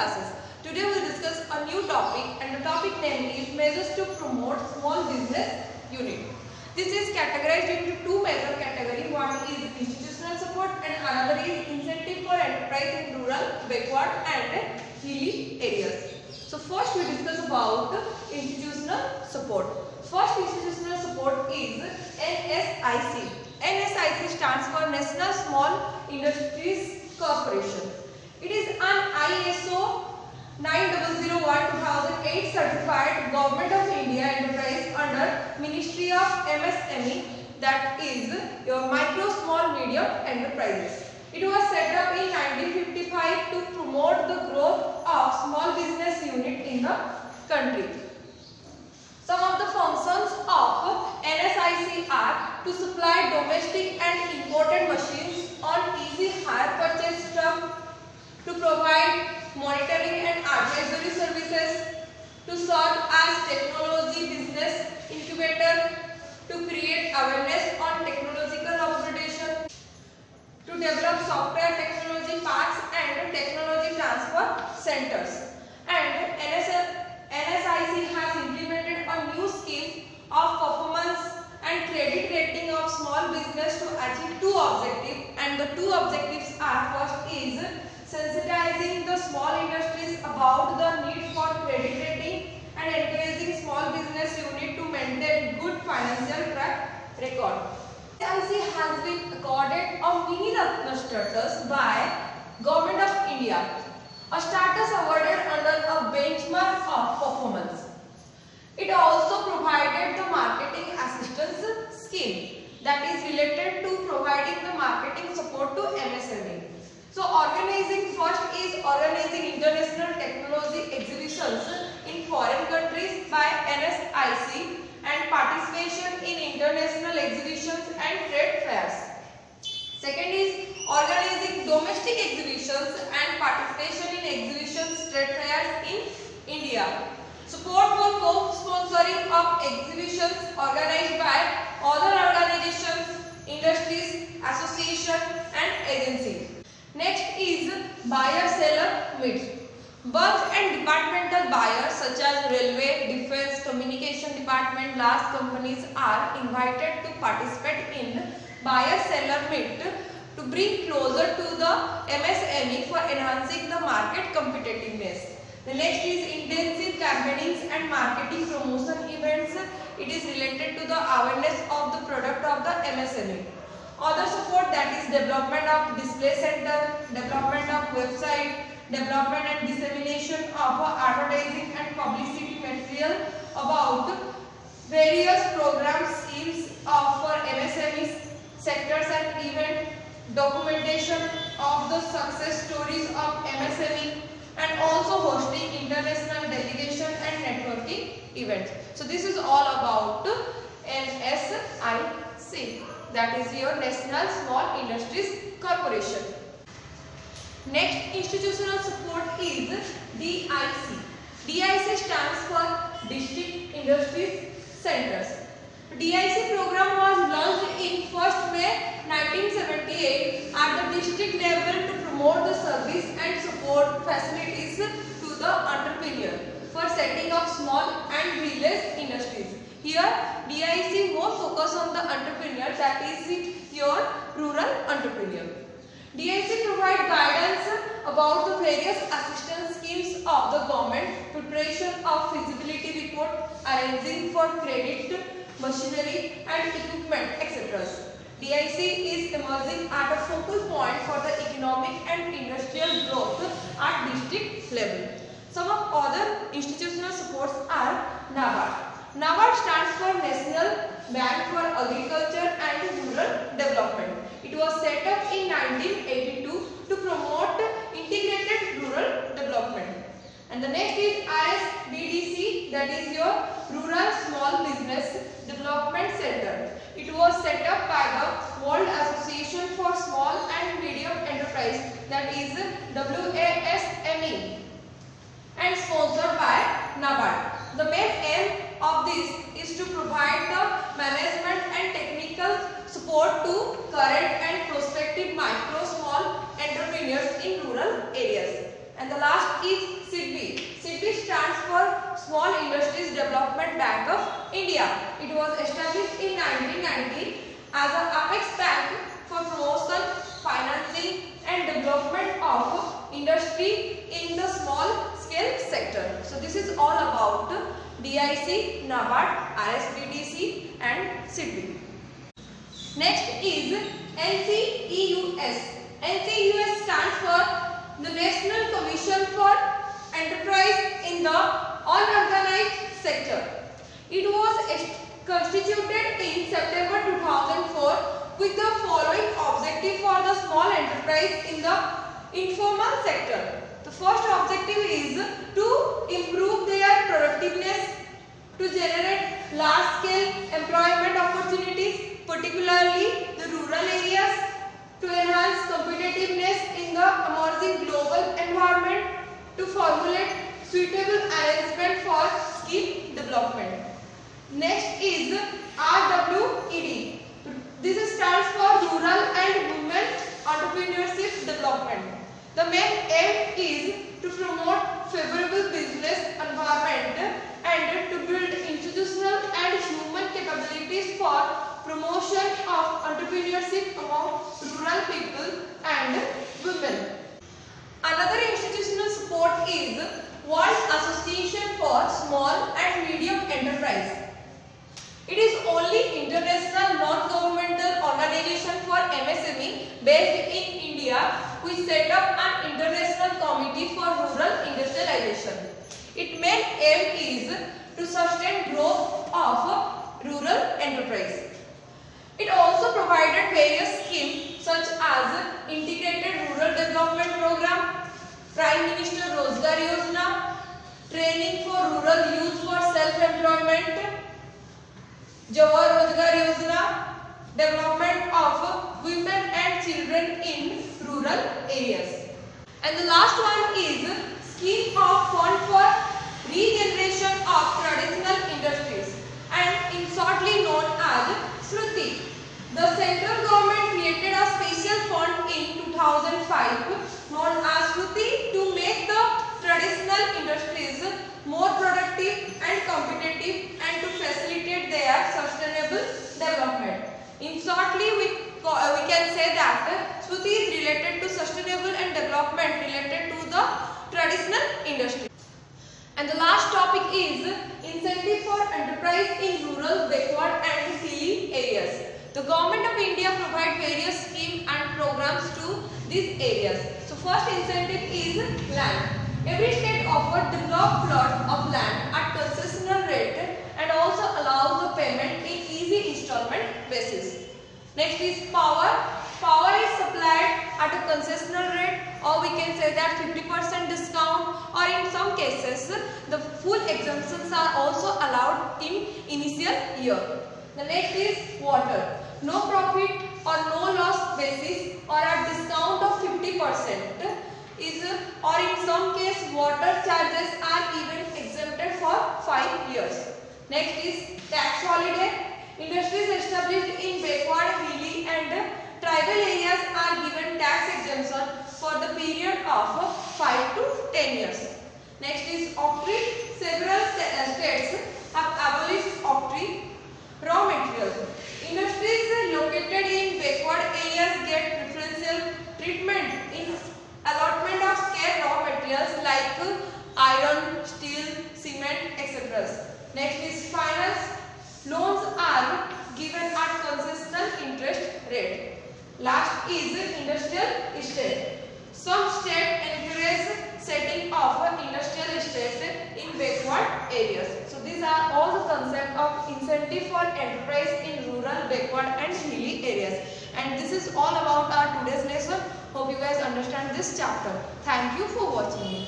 classes. Today we will discuss a new topic, and the topic name is measures to promote small business unit. This is categorized into two major categories. One is institutional support and another is incentive for enterprise in rural, backward and hilly areas. So first we discuss about institutional support. First institutional support is NSIC. NSIC stands for National Small Industries Corporation. It is an ISO 9001:2008 certified Government of India enterprise under Ministry of MSME, that is your micro, small, medium enterprises. It was set up in 1955 to promote the growth of small business unit in the country. Some of the functions of NSIC are to supply domestic and imported machines on easy hire purchase stuff, to provide monitoring and advisory services, to serve as technology business incubator, to create awareness on technological upgradation, to develop software technology parks and technology transfer centers. And NSIC has implemented a new scheme of performance and credit rating of small business to achieve two objectives, and the two objectives are: first is sensitizing the small industries about the need for credit rating and encouraging small business unit to maintain good financial track record. NSIC has been accorded a mini Ratna status by Government of India, a status awarded under a benchmark of performance. It also provided the marketing assistance scheme that is related to providing the marketing support to MSME. So first is organizing international technology exhibitions in foreign countries by NSIC and participation in international exhibitions and trade fairs. Second is organizing domestic exhibitions and participation in exhibitions, trade fairs in India. Support for co-sponsoring of exhibitions organized by other organizations, industries, associations and agencies. Next is buyer-seller meets. Bulk and departmental buyers such as railway, defense, communication department, large companies are invited to participate in buyer-seller meet to bring closer to the MSME for enhancing the market competitiveness. The next is intensive campaignings and marketing promotion events. It is related to the awareness of the product of the MSME. Other support, that is development of display center, development of website, development and dissemination of advertising and publicity material about various program schemes for MSME sectors and event, documentation of the success stories of MSME, and also hosting international delegation and networking events. So this is all about NSIC, that is your National Small Industries Corporation. Next institutional support is DIC. DIC stands for District Industries Centers. DIC program was launched in 1st May 1978 at the district level to promote the service and support facilities to the entrepreneur for setting up small and village industries. Here DIC more focus on the entrepreneur, that is your rural entrepreneur. DIC provide guidance about the various assistance schemes of the government, preparation of feasibility report, arranging for credit, machinery and equipment, etc. DIC is emerging at a focal point for the economic and industrial growth at district level. Some of other institutional supports are NABARD. NABARD stands for National Bank for Agriculture and Rural Development. It was set up in 1982 to promote integrated rural development. And the next is RSBDC, that is your Rural Small Business Development Center. It was set up by the World Association for Small and Medium Enterprise, that is WASME, and sponsored by NABARD. The main aim of this is to provide the management and technical support to current and prospective micro small entrepreneurs in rural areas. And the last is SIDBI. SIDBI stands for Small Industries Development Bank of India. It was established in 1990 as an apex bank for promotion, financing and development of industry in the small scale sector. So this is all about DIC, NABARD, RSBDC and SIDBI. Next is NCEUS. NCEUS stands for the National Commission for Enterprise in the Unorganized Sector. It was constituted in September 2004 with the following objective for the small enterprise in the informal sector. The first objective is to improve their productiveness, to generate large-scale employment opportunities, particularly the rural areas, to enhance competitiveness in the emerging global environment, to formulate suitable arrangement for skill development. Next is RWED. This stands for Rural and Women Entrepreneurship Development. The main aim is to promote favorable business environment and to build institutional and human capabilities for promotion of entrepreneurship among rural people and women. Another institutional support is World Association for Small and Medium Enterprise. It is only international non-governmental organization for MSME based in India which set up an international committee for rural industrialization. Its main aim is to sustain growth of rural enterprise. It also provided various schemes such as Integrated Rural Development Program, Prime Minister Rozgar Yojana, Training for Rural Youth for Self-Employment, Jawar Rozgar Yojana, Development of Women and Children in Rural Areas. And the last one is Scheme of Fund for Regeneration of Traditional Industries and in shortly known as SRUTI. The central government created a special fund in 2005 known as SRUTI to make the traditional industries more productive and competitive and to facilitate their sustainable development. In shortly, we can say that SRUTI is related to sustainable and development related to the traditional industry. And the last topic is incentive for enterprise in rural, backward and hilly areas. The Government of India provides various schemes and programs to these areas. So first incentive is land. Every state offers the block plot of land at concessional rate and also allows the payment in easy installment basis. Next is power. Power is supplied at a concessional rate, or we can say that 50% discount, or in some cases the full exemptions are also allowed in initial year. The next is water. No profit or no loss basis or a discount of 50% is, or in some case water charges are even exempted for 5 years. Next is tax holiday. Industries established in backward, hilly and tribal areas are given tax exemption for the period of 5 to 10 years. Next is octroi. Several states have abolished octroi. Raw materials. Industries located in backward areas get preferential treatment in allotment of scarce raw materials like iron, steel, cement, etc. Next is finance. Loans are given at concessional interest rate. Last is industrial estate. Some states encourage setting of industrial estate in backward areas. So these are all the concepts of incentive for enterprise in rural, backward and hilly areas. And this is all about our today's lesson. Hope you guys understand this chapter. Thank you for watching it.